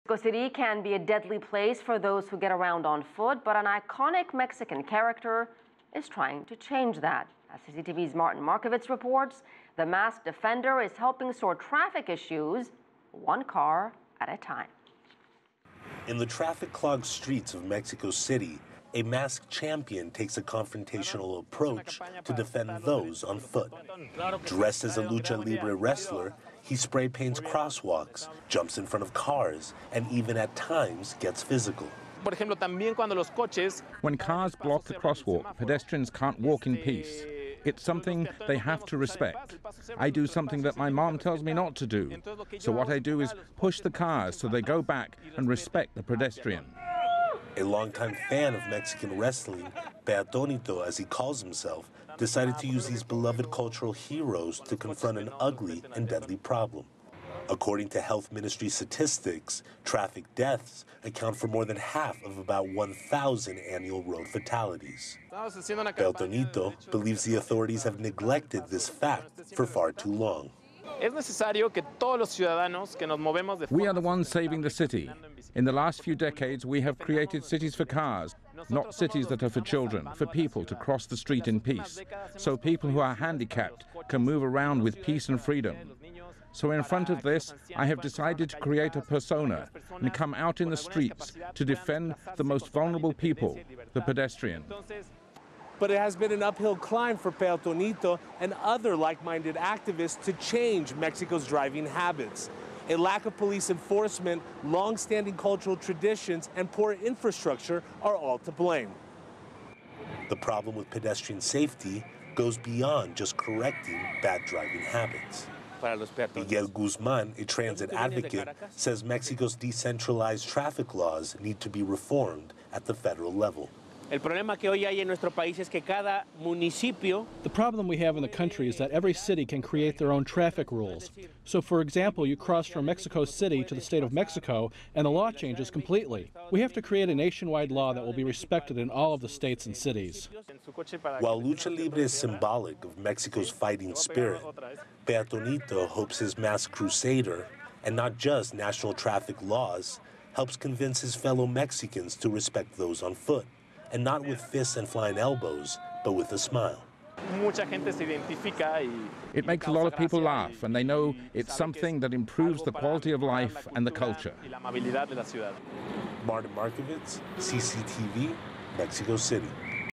Mexico City can be a deadly place for those who get around on foot, but an iconic Mexican character is trying to change that. As CCTV's Markovits reports, the masked defender is helping sort traffic issues one car at a time. In the traffic-clogged streets of Mexico City, a masked champion takes a confrontational approach to defend those on foot. Dressed as a lucha libre wrestler, he spray paints crosswalks, jumps in front of cars, and even at times gets physical. When cars block the crosswalk, pedestrians can't walk in peace. It's something they have to respect. I do something that my mom tells me not to do. So what I do is push the cars so they go back and respect the pedestrian. A longtime fan of Mexican wrestling, Peatonito, as he calls himself, decided to use these beloved cultural heroes to confront an ugly and deadly problem. According to Health Ministry statistics, traffic deaths account for more than half of about 1,000 annual road fatalities. Peatonito believes the authorities have neglected this fact for far too long. We are the ones saving the city. In the last few decades, we have created cities for cars, not cities that are for children, for people to cross the street in peace, so people who are handicapped can move around with peace and freedom. So in front of this, I have decided to create a persona and come out in the streets to defend the most vulnerable people, the pedestrian. But it has been an uphill climb for Peatonito and other like-minded activists to change Mexico's driving habits. A lack of police enforcement, long-standing cultural traditions, and poor infrastructure are all to blame. The problem with pedestrian safety goes beyond just correcting bad driving habits. Miguel Guzman, a transit advocate, says Mexico's decentralized traffic laws need to be reformed at the federal level. The problem we have in the country is that every city can create their own traffic rules. So, for example, you cross from Mexico City to the state of Mexico, and the law changes completely. We have to create a nationwide law that will be respected in all of the states and cities. While lucha libre is symbolic of Mexico's fighting spirit, Peatonito hopes his masked crusader, and not just national traffic laws, helps convince his fellow Mexicans to respect those on foot. And not with fists and flying elbows, but with a smile. It makes a lot of people laugh, and they know it's something that improves the quality of life and the culture. Markovits, CCTV, Mexico City.